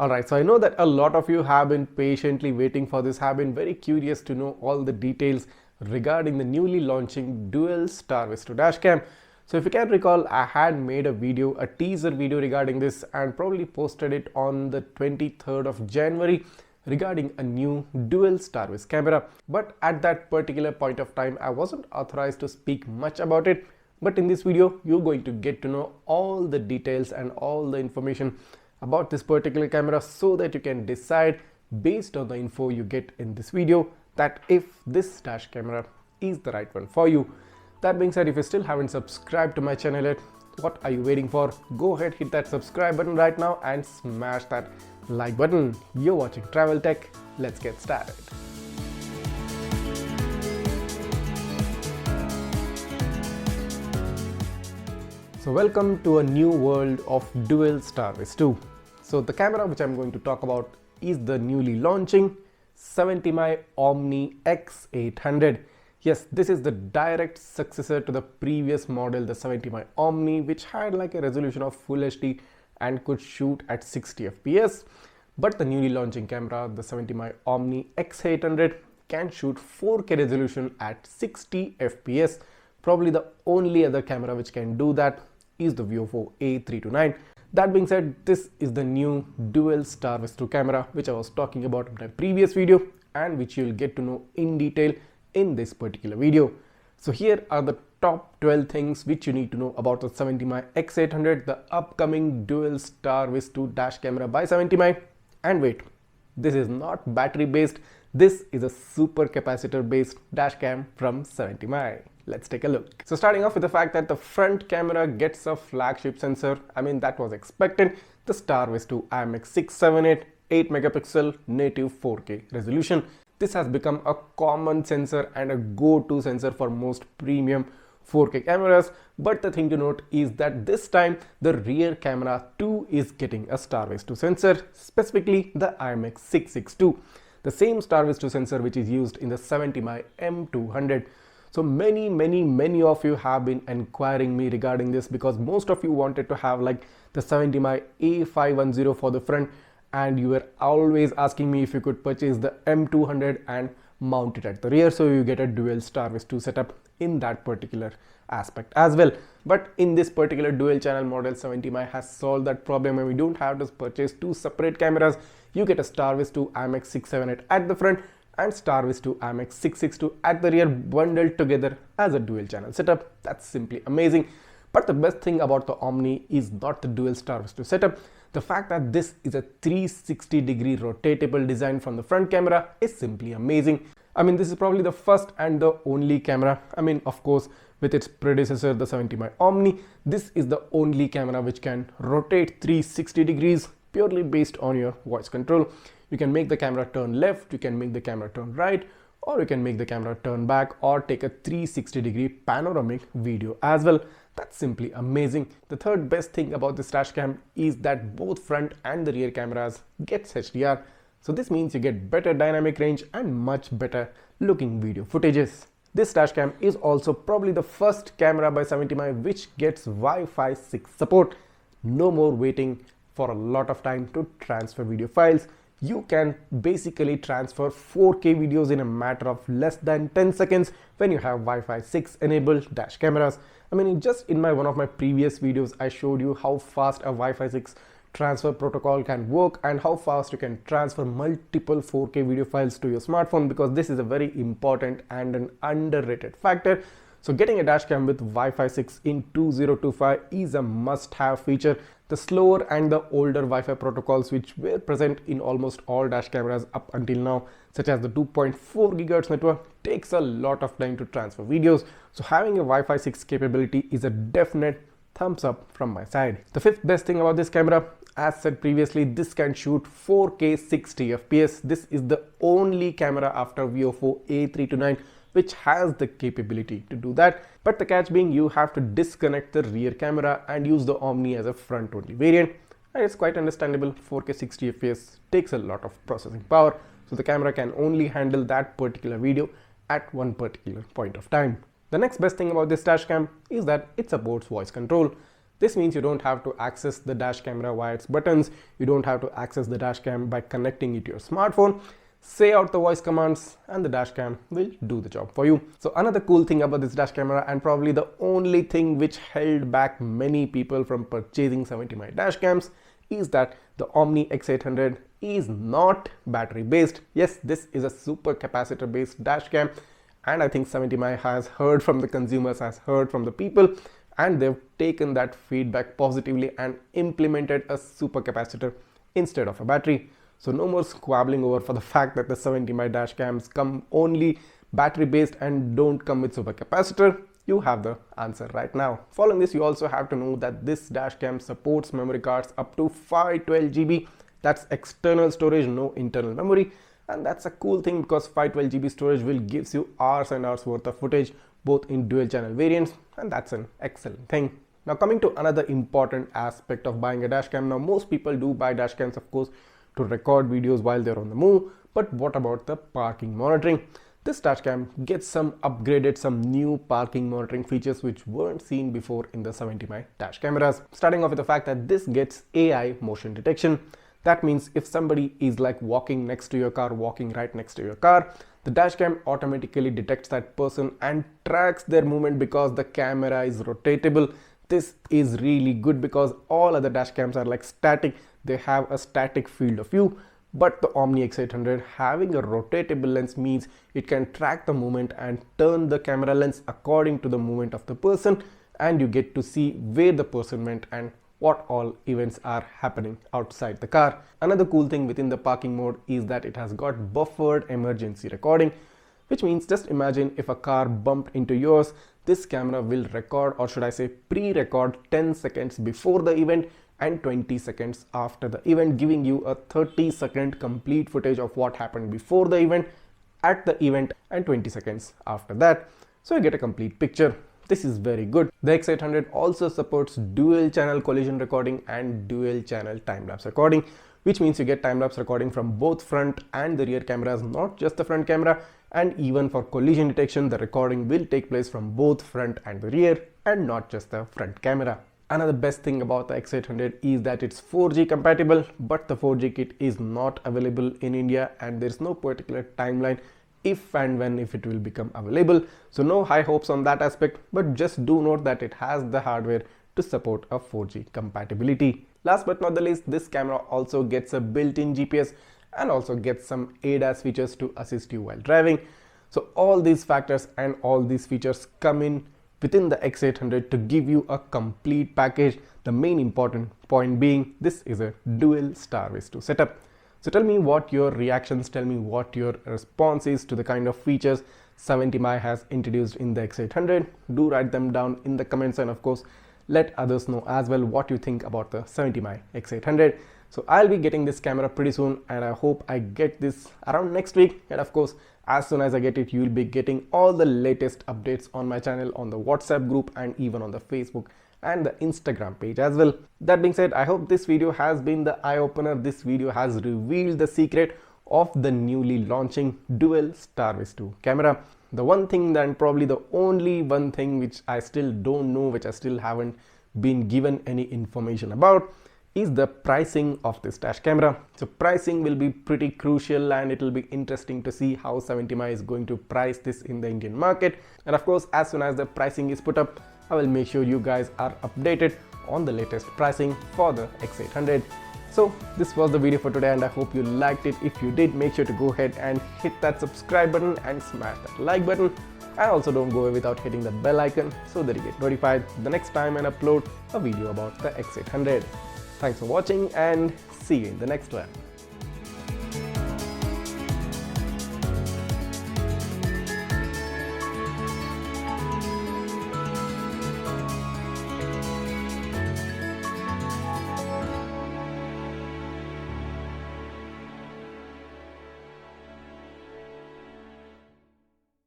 Alright, so I know that a lot of you have been patiently waiting for this, have been very curious to know all the details regarding the newly launching Dual Starvis to Dashcam. So if you can recall, I had made a video, a teaser video regarding this and probably posted it on the 23rd of January regarding a new Dual Starvis camera. But at that particular point of time, I wasn't authorized to speak much about it. But in this video, you're going to get to know all the details and all the information about this particular camera so that you can decide based on the info you get in this video that if this dash camera is the right one for you. That being said, if you still haven't subscribed to my channel yet, what are you waiting for? Go ahead, hit that subscribe button right now and smash that like button. You're watching Travel Tech. Let's get started. So welcome to a new world of Dual Starvis 2. So the camera which I'm going to talk about is the newly launching 70mai Omni X800. Yes, this is the direct successor to the previous model, the 70mai Omni, which had like a resolution of Full HD and could shoot at 60 fps. But the newly launching camera, the 70mai Omni X800, can shoot 4K resolution at 60 fps. Probably the only other camera which can do that is the View A329. That being said, this is the new Dual Starvis 2 camera which I was talking about in my previous video and which you'll get to know in detail in this particular video. So here are the top 12 things which you need to know about the 70mai X800, the upcoming Dual Starvis 2 dash camera by 70mai. And wait, this is not battery based, this is a super capacitor based dash cam from 70mai. Let's take a look. So starting off with the fact that the front camera gets a flagship sensor. I mean, that was expected. The Starvis 2 IMX678 8 megapixel native 4K resolution. This has become a common sensor and a go-to sensor for most premium 4K cameras. But the thing to note is that this time the rear camera too is getting a Starvis 2 sensor, specifically the IMX662. The same Starvis 2 sensor which is used in the 70mai M200. So many of you have been inquiring me regarding this because most of you wanted to have like the 70mai A510 for the front and you were always asking me if you could purchase the M200 and mount it at the rear so you get a Dual Starvis 2 setup in that particular aspect as well. But in this particular dual channel model, 70mai has solved that problem and we don't have to purchase two separate cameras. You get a Starvis 2 IMX678 at the front and Starvis 2 IMX662 at the rear, bundled together as a dual channel setup. That's simply amazing. But the best thing about the Omni is not the Dual Starvis 2 setup. The fact that this is a 360-degree rotatable design from the front camera is simply amazing. I mean, this is probably the first and the only camera. I mean, of course, with its predecessor, the 70mai Omni, this is the only camera which can rotate 360 degrees purely based on your voice control. You can make the camera turn left, you can make the camera turn right, or you can make the camera turn back or take a 360-degree panoramic video as well. That's simply amazing. The third best thing about this dashcam is that both front and the rear cameras gets HDR. So this means you get better dynamic range and much better looking video footages. This dashcam is also probably the first camera by 70mai which gets Wi-Fi 6 support. No more waiting for a lot of time to transfer video files. You can basically transfer 4K videos in a matter of less than 10 seconds when you have Wi-Fi 6 enabled dash cameras. I mean, just in one of my previous videos, I showed you how fast a Wi-Fi 6 transfer protocol can work and how fast you can transfer multiple 4K video files to your smartphone, because this is a very important and an underrated factor. So getting a dashcam with Wi-Fi 6 in 2025 is a must-have feature. The slower and the older Wi-Fi protocols which were present in almost all dash cameras up until now, such as the 2.4 GHz network, takes a lot of time to transfer videos. So having a Wi-Fi 6 capability is a definite thumbs up from my side. The fifth best thing about this camera, as said previously, this can shoot 4K 60 fps. This is the only camera after View A329 which has the capability to do that. But the catch being, you have to disconnect the rear camera and use the Omni as a front only variant. And it's quite understandable, 4K 60 fps takes a lot of processing power. So the camera can only handle that particular video at one particular point of time. The next best thing about this dashcam is that it supports voice control. This means you don't have to access the dash camera via its buttons. You don't have to access the dash cam by connecting it to your smartphone. Say out the voice commands and the dash cam will do the job for you. So another cool thing about this dash camera, and probably the only thing which held back many people from purchasing 70mai dash cams, is that the Omni X800 is not battery based. Yes, this is a super capacitor based dash cam, and I think 70mai has heard from the consumers, has heard from the people, and they've taken that feedback positively and implemented a super capacitor instead of a battery. So no more squabbling over for the fact that the 70mai dash cams come only battery based and don't come with super capacitor. You have the answer right now. Following this, you also have to know that this dash cam supports memory cards up to 512 GB. That's external storage, no internal memory. And that's a cool thing because 512 GB storage will gives you hours and hours worth of footage, both in dual channel variants, and that's an excellent thing. Now coming to another important aspect of buying a dash cam. Now most people do buy dash cams, of course, to record videos while they're on the move, but what about the parking monitoring? This dashcam gets some new parking monitoring features which weren't seen before in the 70mai dash cameras. Starting off with the fact that this gets AI motion detection. That means if somebody is like walking next to your car, walking right next to your car, the dashcam automatically detects that person and tracks their movement because the camera is rotatable. This is really good because all other dash cams are like static. They have a static field of view, but the Omni X800 having a rotatable lens means it can track the movement and turn the camera lens according to the movement of the person, and you get to see where the person went and what all events are happening outside the car. Another cool thing within the parking mode is that it has got buffered emergency recording, which means just imagine if a car bumped into yours, this camera will record, or should I say pre-record 10 seconds before the event and 20 seconds after the event, giving you a 30-second complete footage of what happened before the event, at the event, and 20 seconds after that. So you get a complete picture. This is very good. The X800 also supports dual channel collision recording and dual channel time-lapse recording, which means you get time-lapse recording from both front and the rear cameras, not just the front camera. And even for collision detection, the recording will take place from both front and the rear and not just the front camera. Another best thing about the X800 is that it's 4G compatible, but the 4G kit is not available in India and there's no particular timeline if and when if it will become available. So no high hopes on that aspect, but just do note that it has the hardware to support a 4G compatibility. Last but not the least, this camera also gets a built-in GPS and also gets some ADAS features to assist you while driving. So all these factors and all these features come in within the X800 to give you a complete package. The main important point being this is a Dual Starvis 2 setup. So tell me what your reactions, tell me what your response is to the kind of features 70mai has introduced in the X800. Do write them down in the comments, and of course let others know as well what you think about the 70mai X800. So I'll be getting this camera pretty soon, and I hope I get this around next week. And of course, as soon as I get it, you'll be getting all the latest updates on my channel, on the WhatsApp group, and even on the Facebook and the Instagram page as well. That being said, I hope this video has been the eye-opener. This video has revealed the secret of the newly launching Dual Starvis 2 camera. The one thing, and probably the only one thing which I still don't know, which I still haven't been given any information about, is the pricing of this dash camera. So pricing will be pretty crucial, and it will be interesting to see how 70mai is going to price this in the Indian market. And of course, as soon as the pricing is put up, I will make sure you guys are updated on the latest pricing for the X800. So this was the video for today, and I hope you liked it. If you did, make sure to go ahead and hit that subscribe button and smash that like button. And also don't go away without hitting the bell icon so that you get notified the next time I upload a video about the X800. Thanks for watching, and see you in the next one.